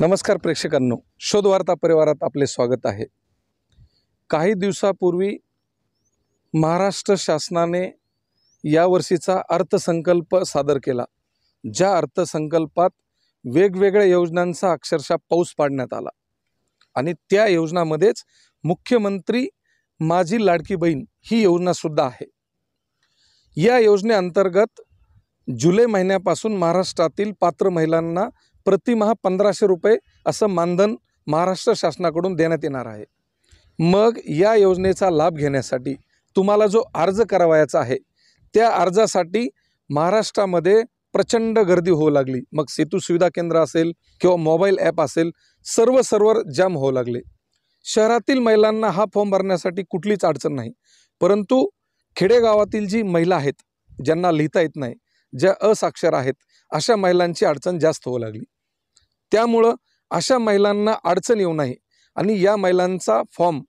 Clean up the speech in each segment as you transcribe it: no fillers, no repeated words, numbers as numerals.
नमस्कार प्रेक्षकांनो, शोध वार्ता परिवारात आपले स्वागत आहे। काही दिवसापूर्वी महाराष्ट्र शासनाने या वर्षीचा अर्थसंकल्प सादर केला। ज्या अर्थसंकल्पात वेगवेगळ्या योजनांचा अक्षरशः पाऊस पाडण्यात आला आणि त्या योजनांमध्येच मुख्यमंत्री माझी लाडकी बहीण ही योजना सुद्धा आहे। या योजनेअंतर्गत जुलै महिन्यापासून महाराष्ट्रातील पात्र महिलांना प्रतिमाह 1500 रुपये असं मानधन महाराष्ट्र शासनाकडून देण्यात येणार आहे। मग या योजनेचा लाभ घेण्यासाठी तुम्हाला जो अर्ज करावयाचा आहे त्या अर्जासाठी महाराष्ट्रामध्ये प्रचंड गर्दी होऊ लागली। मग सेतू सुविधा केंद्र असेल किंवा मोबाईल ॲप असेल, सर्व सर्व्हर जाम होऊ लागले। शहरातील महिलांना हा फॉर्म भरण्यासाठी कुठलीच अडचण नाही, परंतु खेडेगावातील जी महिला आहेत, ज्यांना लिहिता येत नाही, ज्या असाक्षर आहेत, अशा महिलांची अडचण जास्त होऊ लागली। त्यामुळं अशा महिलांना अडचण येऊ नये आणि या महिलांचा फॉर्म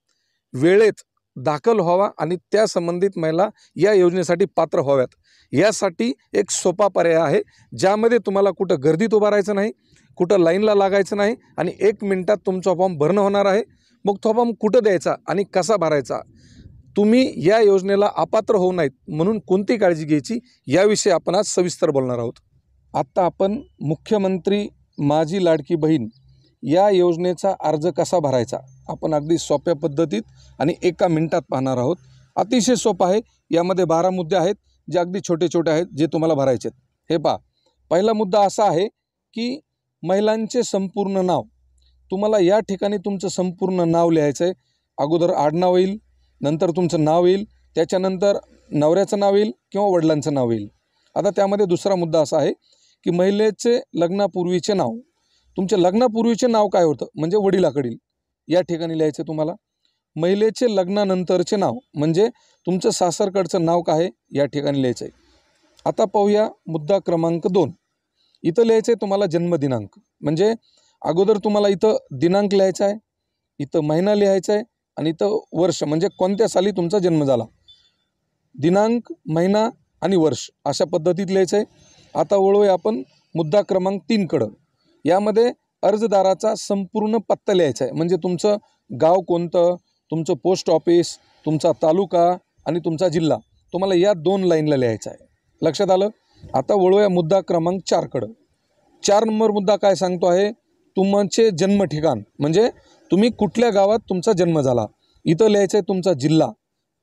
वेळेत दाखल व्हावा आणि त्या संबंधित महिला या योजनेसाठी पात्र व्हाव्यात, यासाठी एक सोपा पर्याय आहे, ज्यामध्ये तुम्हाला कुठं गर्दीत उभं राहायचं नाही, कुठं लाईनला लागायचं नाही आणि 1 मिनिटात तुमचा फॉर्म भरणं होणार आहे। मग तो फॉर्म कुठं द्यायचा आणि कसा भरायचा, तुम्ही या योजनेला अपात्र होऊ नयेत म्हणून कोणती काळजी घ्यायची, याविषयी आपण आज सविस्तर बोलणार आहोत। आता आपण मुख्यमंत्री माझी लाडकी बहीण या योजनेचा अर्ज कसा भरायचा आपण अगदी सोप्या पद्धतीत आणि 1 मिनिटात पाहणार आहोत। अतिशय सोपं आहे। यामध्ये 12 मुद्दे आहेत जे अगदी छोटे छोटे आहेत, जे तुम्हाला भरायचे आहेत। हे पहा, पहिला मुद्दा असा आहे की महिलांचे संपूर्ण नाव। तुम्हाला या ठिकाणी तुमचं संपूर्ण नाव लिहायचं आहे। अगोदर आडनाव येईल, नंतर तुमचं नाव येईल, त्याच्यानंतर नवऱ्याचं नाव येईल किंवा वडिलांचं नाव येईल। आता त्यामध्ये दुसरा मुद्दा असा आहे की महिलेचे लग्नापूर्वीचे नाव। तुमचे लग्नापूर्वीचे नाव काय होतं म्हणजे वडिलाकडील, या ठिकाणी लिहायचं तुम्हाला। महिलेचे लग्नानंतरचे नाव म्हणजे तुमचं सासरकडचं नाव काय आहे, या ठिकाणी लिहायचं आहे। आता पाहूया मुद्दा क्रमांक 2। इथं लिहायचं आहे तुम्हाला जन्मदिनांक, म्हणजे अगोदर तुम्हाला इथं दिनांक लिहायचा आहे, इथं महिना लिहायचा आहे आणि इथं वर्ष म्हणजे कोणत्या साली तुमचा जन्म झाला। दिनांक, महिना आणि वर्ष अशा पद्धतीत लिहायचं आहे। आता वळूया आपण मुद्दा क्रमांक 3 कडं। यामध्ये अर्जदाराचा संपूर्ण पत्ता लिहायचा आहे, म्हणजे तुमचं गाव कोणतं, तुमचं पोस्ट ऑफिस, तुमचा तालुका आणि तुमचा जिल्हा, तुम्हाला या 2 लाईनला लिहायचं आहे। लक्षात आलं। आता वळूया मुद्दा क्रमांक 4 कडं। 4 नंबर मुद्दा काय सांगतो आहे, तुमचे जन्म ठिकाण, म्हणजे तुम्ही कुठल्या गावात तुमचा जन्म झाला। इथं लिहायचं आहे तुमचा जिल्हा,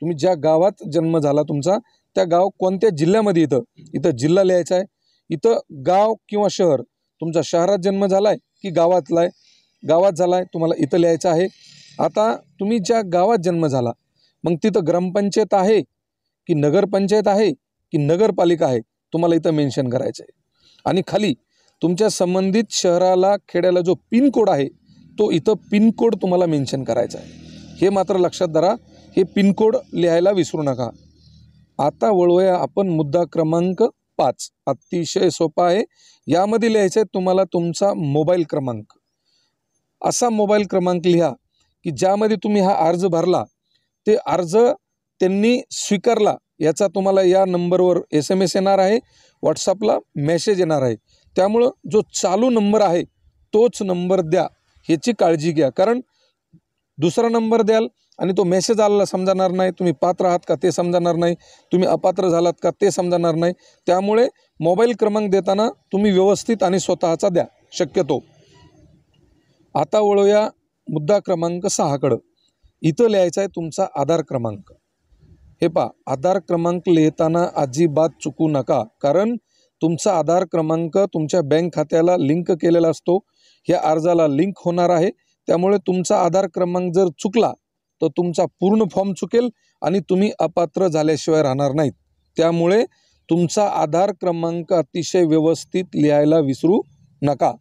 तुम्ही ज्या गावात जन्म झाला तुमचा त्या गाव कोणत्या जिल्ह्यामध्ये येतं, इथं जिल्हा लिहायचा आहे। इथं गाव किंवा शहर, तुमचा शहरात जन्म झाला आहे की गावातला आहे, गावात झाला आहे, तुम्हाला इथं लिहायचं आहे। आता तुम्ही ज्या गावात जन्म झाला, मग तिथं ग्रामपंचायत आहे की नगरपंचायत आहे की नगरपालिका आहे, तुम्हाला इथं मेन्शन करायचं आहे। आणि खाली तुमच्या संबंधित शहराला खेड्याला जो पिनकोड आहे तो इथं पिनकोड तुम्हाला मेन्शन करायचा आहे। हे मात्र लक्षात धरा, हे पिनकोड लिहायला विसरू नका। आता वळूया आपण मुद्दा क्रमांक 5। अतिशय सोपा आहे। यामध्ये लिहायचं आहे तुम्हाला तुमचा मोबाईल क्रमांक। असा मोबाईल क्रमांक लिहा की ज्यामध्ये तुम्ही हा अर्ज भरला ते अर्ज त्यांनी स्वीकारला, याचा तुम्हाला या नंबरवर SMS येणार आहे, व्हॉट्सअपला मेसेज येणार आहे। त्यामुळं जो चालू नंबर आहे तोच नंबर द्या, ह्याची काळजी घ्या। कारण दुसरा नंबर द्याल आणि तो मेसेज आलेला समजणार नाही, तुम्ही पात्र आहात का ते समजणार नाही, तुम्ही अपात्र झालात का ते समजणार नाही। त्यामुळे मोबाईल क्रमांक देताना तुम्ही व्यवस्थित आणि स्वतःचा द्या शक्यतो। आता वळूया मुद्दा क्रमांक 6 कडं। इथं लिहायचा आहे तुमचा आधार क्रमांक। हे पहा, आधार क्रमांक लिहिताना अजिबात चुकू नका, कारण तुमचा आधार क्रमांक तुमच्या बँक खात्याला लिंक केलेला असतो, ह्या अर्जाला लिंक होणार आहे। त्यामुळे तुमचा आधार क्रमांक जर चुकला तर तुमचा पूर्ण फॉर्म चुकेल आणि तुम्ही अपात्र झाल्याशिवाय राहणार नाहीत। त्यामुळे तुमचा आधार क्रमांक अतिशय व्यवस्थित लिहायला विसरू नका।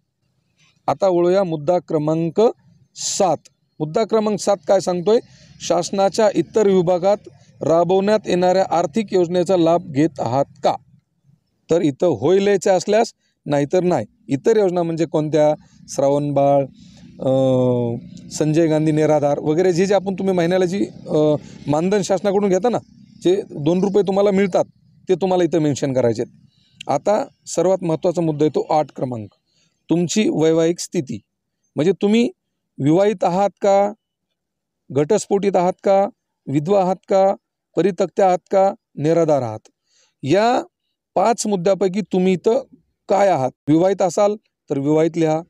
आता वळूया मुद्दा क्रमांक 7। मुद्दा क्रमांक 7 काय सांगतोय, शासनाच्या इतर विभागात राबवण्यात येणाऱ्या आर्थिक योजनेचा लाभ घेत आहात का। तर इथं होय लिहायचं असल्यास, नाहीतर नाही। इतर योजना म्हणजे कोणत्या, श्रावणबाळ, संजय गांधी निराधार वगैरे जे जे आपण तुम्ही महिन्याला जी मानधन शासनाकडून घेता ना, जे 2 रुपये तुम्हाला मिळतात ते तुम्हाला इथं मेन्शन करायचे आहेत। आता सर्वात महत्त्वाचा मुद्दा आहे तो 8 क्रमांक, तुमची वैवाहिक स्थिती। म्हणजे तुम्ही विवाहित आहात का, घटस्फोटित आहात का, विधवा आहात का, परित्यक्त्या आहात का, निराधार आहात, या 5 मुद्द्यापैकी तुम्ही इथं काय आहात. विवाहित असाल तर विवाहित लिहा,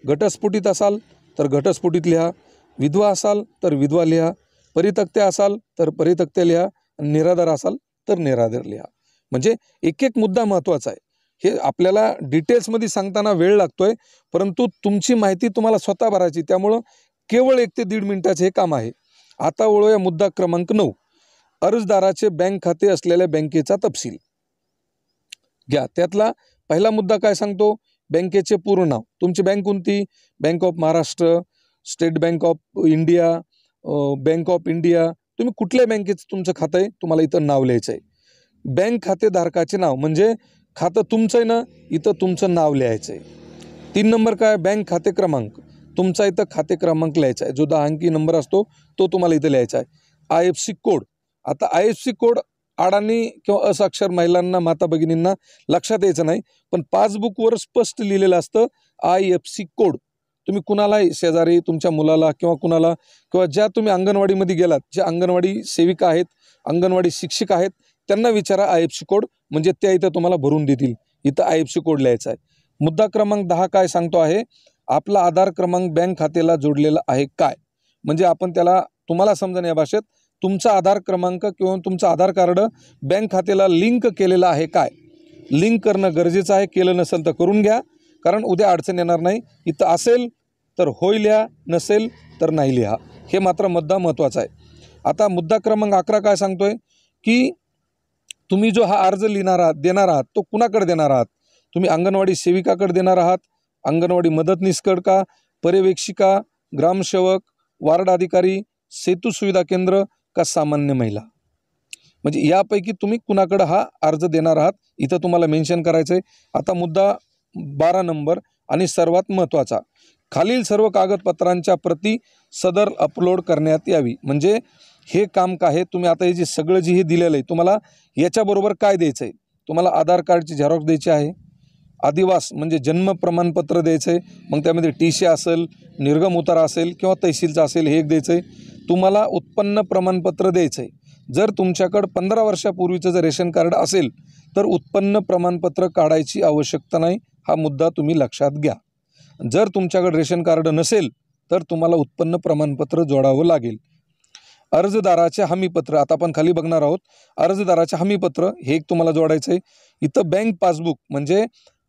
घटस्फोटित असाल तर घटस्फोटित लिहा, विधवा असाल तर विधवा लिहा, परित्यक्त्या असाल तर परित्यक्त्या लिहा, निराधार असाल तर निराधार लिहा. म्हणजे एक एक मुद्दा महत्त्वाचा आहे. हे आपल्याला डिटेल्समध्ये सांगताना वेळ लागतोय, परंतु तुमची माहिती तुम्हाला स्वतः भरायची, त्यामुळं केवळ 1 ते 1.5 मिनिटाचे हे काम आहे. आता वळूया मुद्दा क्रमांक 9, अर्जदाराचे बँक खाते असलेल्या बँकेचा तपशील घ्या. त्यातला पहिला मुद्दा काय सांगतो, बँकेचे पूर्ण नाव. तुमची बँक कोणती, bank of Maharashtra, state bank of India, bank of India, तुम्ही कुठल्या बँकेचं तुमचं खातं आहे तुम्हाला इथं नाव लिहायचं आहे. बँक खातेधारकाचे नाव, म्हणजे खातं तुमचं आहे ना, इथं तुमचं नाव लिहायचं आहे. 3 नंबर काय, बँक खाते क्रमांक, तुमचा इथं खाते क्रमांक लिहायचा आहे, जो 10 अंकी नंबर असतो तो तुम्हाला इथं लिहायचा आहे. IFSC कोड, आता IFSC कोड अडाणी किंवा असाक्षर महिलांना, माता भगिनींना लक्षात यायचं नाही, पण पासबुकवर स्पष्ट लिहिलेलं असतं IFSC कोड. तुम्ही कुणालाही, शेजारी तुमच्या मुलाला किंवा कुणाला, किंवा ज्या तुम्ही अंगणवाडीमध्ये गेलात, ज्या अंगणवाडी सेविका आहेत, अंगणवाडी शिक्षक आहेत, त्यांना विचारा IFSC कोड, म्हणजे त्या इथं तुम्हाला भरून देतील. इथं IFSC कोड लिहायचा आहे. मुद्दा क्रमांक 10 काय सांगतो आहे, आपला आधार क्रमांक बँक खात्याला जोडलेला आहे काय. म्हणजे आपण त्याला, तुम्हाला समजा या भाषेत, तुमचा आधार क्रमांक किंवा तुमचं आधार कार्ड बँक खात्याला लिंक केलेलं आहे काय. लिंक करणं गरजेचं आहे, केलं नसेल तर करून घ्या, कारण उद्या अडचण येणार नाही. इथं असेल तर होय लिहा, नसेल तर नाही लिहा, हे मात्र मुद्दा महत्त्वाचा आहे. आता मुद्दा क्रमांक 11 काय सांगतोय, की तुम्ही जो हा अर्ज लिहिणार आहात, देणार आहात, तो कुणाकडे देणार आहात. तुम्ही अंगणवाडी सेविकाकडे देणार आहात, अंगणवाडी मदतनीसकडे का, पर्यवेक्षिका, ग्रामसेवक, वार्ड अधिकारी, सेतू सुविधा केंद्र का सामान्य महिला. म्हणजे यापैकी तुम्ही कुणाकडे हा अर्ज देणार आहात, इथं तुम्हाला मेन्शन करायचं आहे. आता मुद्दा 12 नंबर आणि सर्वात महत्त्वाचा, खालील सर्व कागदपत्रांच्या प्रती सदर अपलोड करण्यात यावी. म्हणजे हे काम काय आहे, तुम्ही आता हे जे सगळं जे हे दिलेलं आहे, तुम्हाला याच्याबरोबर काय द्यायचं आहे. तुम्हाला आधार कार्डची झेरॉक्स द्यायची आहे, आदिवास म्हणजे जन्म प्रमाणपत्र द्यायचं आहे, मग त्यामध्ये TC असेल, निर्गम उतारा असेल किंवा तहसीलचा असेल, हे एक द्यायचं आहे. तुम्हाला उत्पन्न प्रमाणपत्र द्यायचं आहे. जर तुमच्याकडं 15 वर्षापूर्वीचं जर रेशन कार्ड असेल तर उत्पन्न प्रमाणपत्र काढायची आवश्यकता नाही, हा मुद्दा तुम्ही लक्षात घ्या. जर तुमच्याकडे रेशन कार्ड नसेल तर तुम्हाला उत्पन्न प्रमाणपत्र जोडावं लागेल. अर्जदाराचे हमीपत्र, आता आपण खाली बघणार आहोत. अर्जदाराचे हमीपत्र हे एक तुम्हाला जोडायचं आहे. इथं बँक पासबुक, म्हणजे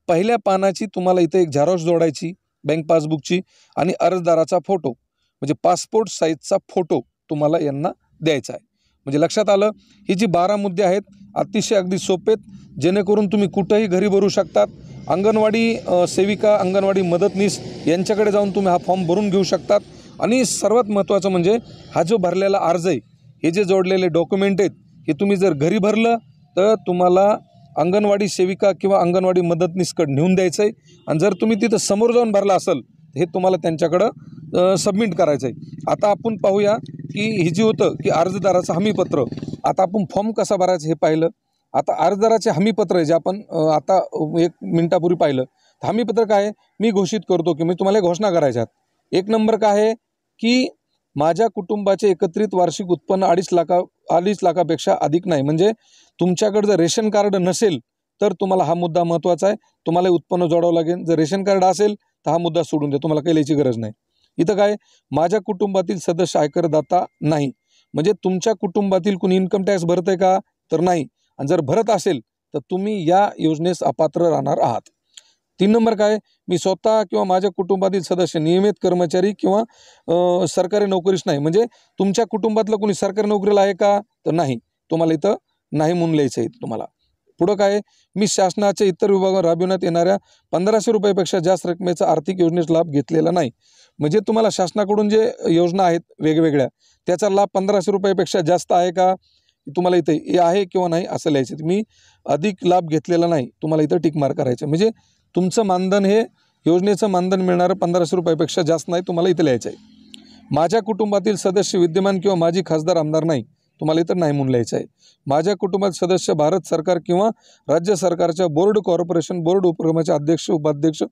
पहिल्या पानाची तुम्हाला इथं एक झेरॉक्स जोडायची बँक पासबुकची, आणि अर्जदाराचा फोटो, म्हणजे पासपोर्ट साईजचा फोटो तुम्हाला यांना द्यायचा आहे. म्हणजे लक्षात आलं, ही जी 12 मुद्दे आहेत अतिशय अगदी सोपेत, जेणेकरून तुम्ही कुठंही घरी भरू शकतात. अंगणवाडी सेविका, अंगणवाडी मदतनीस यांच्याकडे जाऊन तुम्ही हा फॉर्म भरून घेऊ शकतात. आणि सर्वात महत्त्वाचं म्हणजे हा जो भरलेला अर्ज आहे, हे जे जोडलेले डॉक्युमेंट आहेत, हे तुम्ही जर घरी भरलं तर तुम्हाला अंगणवाडी सेविका किंवा अंगणवाडी मदतनीसकडे नेऊन द्यायचं आहे. आणि जर तुम्ही तिथं समोर जाऊन भरला असेल हे तुम्हाला त्यांच्याकडं सबमिट करायचं आहे. आता आपण पाहूया की हे जे होतं की अर्जदाराचं हमीपत्र, आता आपण फॉर्म कसा भरायचा हे पाहिलं. आता अर्जदाराचे हमीपत्र जे आपण आता 1 मिनिटापूर्वी पाहिलं, हमीपत्र काय आहे, मी घोषित करतो की मी तुम्हाला घोषणा करायच्यात. 1 नंबर काय आहे, की माझ्या कुटुंबाचे एकत्रित वार्षिक उत्पन्न 2.5 लाखापेक्षा अधिक नाही. म्हणजे तुमच्याकडे जर रेशन कार्ड नसेल तर तुम्हाला हा मुद्दा महत्त्वाचा आहे, तुम्हाला उत्पन्न जोडावं लागेल. जर रेशन कार्ड असेल तर हा मुद्दा सोडून द्या, तुम्हाला काही लिहायची गरज नाही. इथं काय, माझ्या कुटुंबातील सदस्य आयकरदाता नाही, म्हणजे तुमच्या कुटुंबातील कुणी इन्कम टॅक्स भरत आहे का, तर नाही. आणि जर भरत असेल तर तुम्ही या योजनेस अपात्र राहणार आहात. 3 नंबर काय, मी स्वतः किंवा माझ्या कुटुंबातील सदस्य नियमित कर्मचारी किंवा सरकारी नोकरीस नाही. म्हणजे तुमच्या कुटुंबातलं कोणी सरकारी नोकरीला आहे का, तर नाही, तुम्हाला इथं नाही म्हणून लिहायचं आहे. तुम्हाला पुढं काय, मी शासनाच्या इतर विभागावर राबविण्यात येणाऱ्या 1500 रुपयापेक्षा जास्त रकमेचा आर्थिक योजनेचा लाभ घेतलेला नाही. म्हणजे तुम्हाला शासनाकडून जे योजना आहेत वेगवेगळ्या, त्याचा लाभ 1500 रुपयापेक्षा जास्त आहे का, तुम्हाला इथे हे आहे किंवा नाही असं लिहायचं. मी अधिक लाभ घेतलेला नाही, तुम्हाला इथं टिक मार्क करायचं. म्हणजे तुमचं मानधन हे योजनेचं मानधन मिळणारं 1500 रुपयापेक्षा जास्त नाही, तुम्हाला इथं लिहायचं आहे. माझ्या कुटुंबातील सदस्य विद्यमान किंवा माजी खासदार आमदार नाही, तुम्हाला इथं नाही म्हणून लिहायचं आहे. माझ्या कुटुंबात सदस्य भारत सरकार किंवा राज्य सरकारच्या बोर्ड, कॉर्पोरेशन, बोर्ड उपक्रमाचे अध्यक्ष, उपाध्यक्ष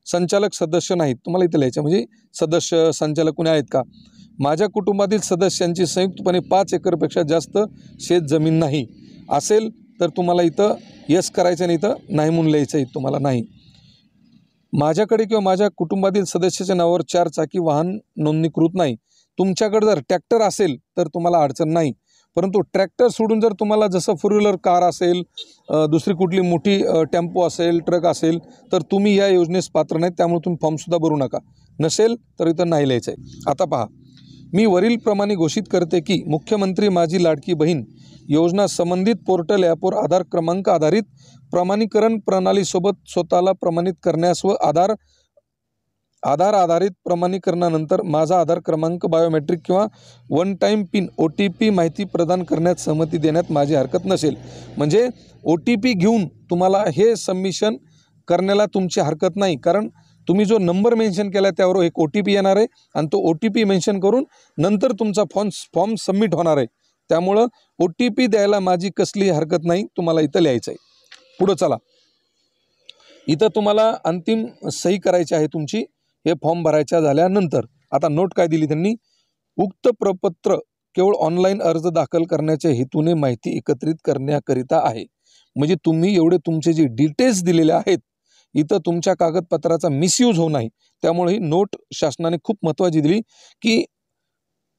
संचालक सदस्य नाहीत, तुम्हाला इथं लिहायचं म्हणजे सदस्य संचालक कोणी आहेत का. माझ्या कुटुंबातील सदस्यांची संयुक्तपणे 5 एकरपेक्षा जास्त शेत जमीन नाही असेल तर तुम्हाला इथं यस करायचं आणि इथं नाही म्हणून लिहायचं आहे तुम्हाला नाही. माझ्याकडे किंवा माझ्या कुटुंबातील सदस्याच्या नावावर 4 चाकी वाहन नोंदणीकृत नाही. तुमच्याकडे जर ट्रॅक्टर असेल तर तुम्हाला अडचण नाही, परंतु ट्रॅक्टर सोडून जर तुम्हाला जसं 4 व्हीलर कार असेल, दुसरी कुठली मोठी टेम्पो असेल, ट्रक असेल तर तुम्ही या योजनेस पात्र नाहीत, त्यामुळे तुम्ही फॉर्मसुद्धा भरू नका. नसेल तर इथं नाही लिहायचं आहे. आता पहा, मी वरीलप्रमाणे घोषित करते की मुख्यमंत्री माझी लाडकी बहीण योजना संबंधित पोर्टल ॲपवर आधार क्रमांक आधारित प्रमाणीकरण प्रणालीसोबत स्वतःला प्रमाणित करण्यास व आधार आधारित प्रमाणीकरणानंतर माझा आधार क्रमांक बायोमेट्रिक किंवा वन टाईम पिन OTP माहिती प्रदान करण्यात सहमती देण्यात माझी हरकत नसेल. म्हणजे OTP घेऊन तुम्हाला हे सबमिशन करण्याला तुमची हरकत नाही, कारण तुम्ही जो नंबर मेन्शन केला त्यावर एक OTP येणार आहे आणि तो OTP मेन्शन करून नंतर तुमचा फॉर्म सबमिट होणार आहे. त्यामुळं OTP द्यायला माझी कसली हरकत नाही, तुम्हाला इथं लिहायचं आहे. पुढं चला, इथं तुम्हाला अंतिम सही करायची आहे तुमची हे फॉर्म भरायच्या झाल्यानंतर. आता नोट काय दिली त्यांनी, उक्त प्रपत्र केवळ ऑनलाईन अर्ज दाखल करण्याच्या हेतूने माहिती एकत्रित करण्याकरिता आहे. म्हणजे तुम्ही एवढे तुमचे जे डिटेल्स दिलेले आहेत इथं तुमच्या कागदपत्राचा मिसयूज होऊ नये, त्यामुळे ही नोट शासनाने खूप महत्त्वाची दिली की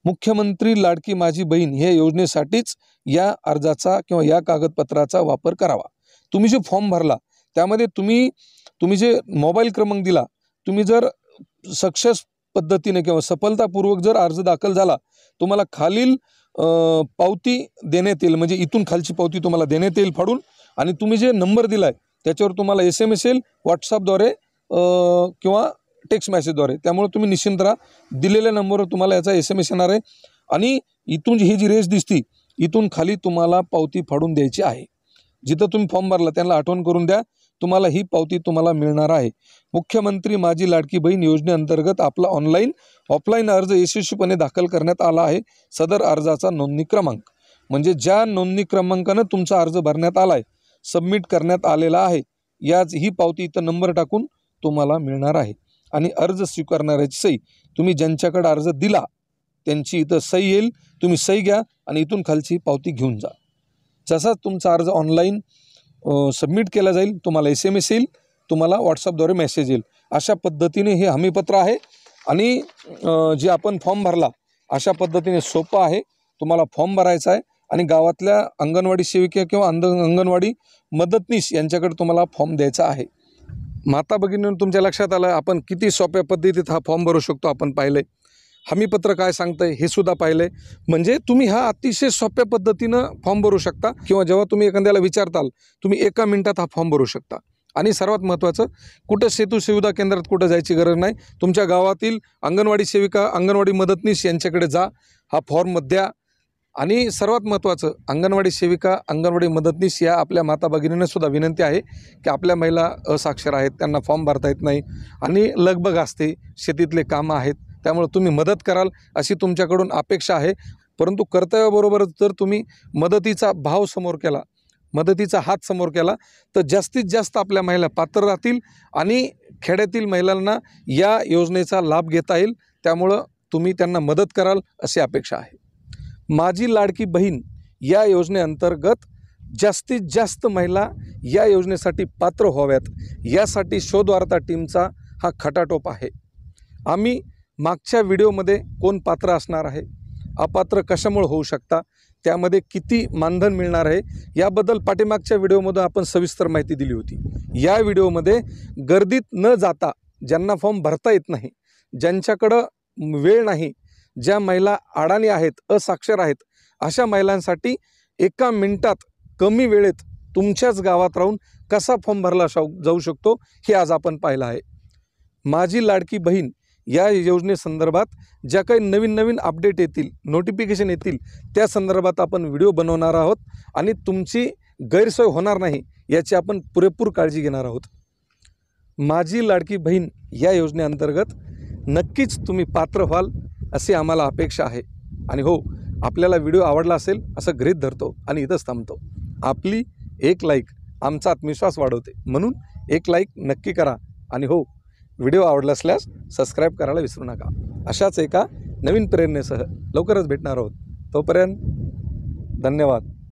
मुख्यमंत्री लाडकी माझी बहीण या योजनेसाठीच या अर्जाचा किंवा या कागदपत्राचा वापर करावा. तुम्ही जो फॉर्म भरला त्यामध्ये तुम्ही जे मोबाईल क्रमांक दिला, तुम्ही जर सक्सेस पद्धतीने किंवा सफलतापूर्वक जर अर्ज दाखल झाला, तुम्हाला खालील पावती देण्यात येईल. म्हणजे इथून खालची पावती तुम्हाला देण्यात येईल फाडून, आणि तुम्ही जे नंबर दिला आहे त्याच्यावर तुम्हाला SMS येईल व्हॉट्सअपद्वारे किंवा टेक्स्ट मेसेजद्वारे. त्यामुळे तुम्ही निश्चिंत राहा, दिलेल्या नंबरवर तुम्हाला याचा SMS येणार आहे आणि इथून ही जी रेष दिसती इथून खाली तुम्हाला पावती फाडून द्यायची आहे. जिथं तुम्ही फॉर्म भरला त्यांना आठवण करून द्या, तुम्हाला ही पावती तुम्हाला मिळणार आहे. मुख्यमंत्री माझी लाडकी बहीण योजनेअंतर्गत आपला ऑनलाईन ऑफलाईन अर्ज यशस्वीपणे दाखल करण्यात आला आहे. सदर अर्जाचा नोंदणी क्रमांक म्हणजे ज्या नोंदणी क्रमांकानं तुमचा अर्ज भरण्यात आला आहे, सबमिट करण्यात आलेला आहे, ही पावती इथं नंबर टाकून तुम्हाला मिळणार आहे. आणि अर्ज स्वीकारणाऱ्याची सही, तुम्ही ज्यांच्याकडे अर्ज दिला त्यांची इथं सही येईल, तुम्ही सही घ्या आणि इथून खालची पावती घेऊन जा. जसाच तुमचा अर्ज ऑनलाईन सबमिट केला जाईल तुम्हाला SMS येईल, तुम्हाला व्हॉट्सअपद्वारे मेसेज येईल. अशा पद्धतीने हे हमीपत्र आहे आणि जे आपण फॉर्म भरला अशा पद्धतीने सोपं आहे. तुम्हाला फॉर्म भरायचा आहे आणि गावातल्या अंगणवाडी सेविका किंवा अंगणवाडी मदतनीस यांच्याकडे तुम्हाला फॉर्म द्यायचा आहे. माता भगिनींनो, तुमच्या लक्षात आलं आपण किती सोप्या पद्धतीत हा फॉर्म भरू शकतो. आपण पाहिलं आहे हमीपत्र काय सांगतंय हे सुद्धा पाहिलंय. म्हणजे तुम्ही हा अतिशय सोप्या पद्धतीनं फॉर्म भरू शकता किंवा जेव्हा तुम्ही एखाद्याला विचारताल तुम्ही 1 मिनिटात हा फॉर्म भरू शकता. आणि सर्वात महत्त्वाचं, कुठं सेतू सुविधा केंद्रात कुठं जायची गरज नाही. तुमच्या गावातील अंगणवाडी सेविका अंगणवाडी मदतनीस यांच्याकडे जा, हा फॉर्म द्या. आणि सर्वात महत्त्वाचं, अंगणवाडी सेविका अंगणवाडी मदतनीस या आपल्या माता भगिनींना सुद्धा विनंती आहे की आपल्या महिला असाक्षर आहेत, त्यांना फॉर्म भरता येत नाही आणि लगबग असते, शेतीतले कामं आहेत, त्यामुळे तुम्ही मदत कराल अशी तुमच्याकडून अपेक्षा आहे. परंतु कर्तव्याबरोबरच जर तुम्ही मदतीचा भाव समोर केला, मदतीचा हात समोर केला तर जास्तीत जास्त आपल्या महिला पात्र राहतील आणि खेड्यातील महिलांना या योजनेचा लाभ घेता येईल. त्यामुळं तुम्ही त्यांना मदत कराल अशी अपेक्षा आहे. माझी लाडकी बहीण या योजनेअंतर्गत जास्तीत जास्त महिला या योजनेसाठी पात्र व्हाव्यात यासाठी शोध वार्ता टीमचा हा खटाटोप आहे. आम्ही मागच्या व्हिडिओमध्ये कोण पात्र असणार आहे, अपात्र कशामुळे होऊ शकता, त्यामध्ये किती मानधन मिळणार आहे याबद्दल पाठीमागच्या व्हिडिओमध्ये आपण सविस्तर माहिती दिली होती. या व्हिडिओमध्ये गर्दीत न जाता ज्यांना फॉर्म भरता येत नाही, ज्यांच्याकडं वेळ नाही, ज्या महिला अडाणी आहेत, असाक्षर आहेत, अशा महिलांसाठी 1 मिनिटात कमी वेळेत तुमच्याच गावात राहून कसा फॉर्म भरला जाऊ शकतो हे आज आपण पाहिलं आहे. माझी लाडकी बहीण या योजनेसंदर्भात ज्या काही नवीन अपडेट येतील, नोटिफिकेशन येतील, त्या संदर्भात आपण व्हिडिओ बनवणार आहोत आणि तुमची गैरसोय होणार नाही याची आपण पुरेपूर काळजी घेणार आहोत. माझी लाडकी बहीण या योजनेअंतर्गत नक्कीच तुम्ही पात्र व्हाल अशी आम्हाला अपेक्षा आहे. आणि हो, आपल्याला व्हिडिओ आवडला असेल असं गृहीत धरतो आणि इथंच थांबतो. आपली 1 लाईक आमचा आत्मविश्वास वाढवते, म्हणून 1 लाईक नक्की करा. आणि हो, व्हिडिओ आवडला असल्यास सबस्क्राईब करायला विसरू नका. अशाच एका नवीन प्रेरणेसह लवकरच भेटणार आहोत. तोपर्यंत धन्यवाद.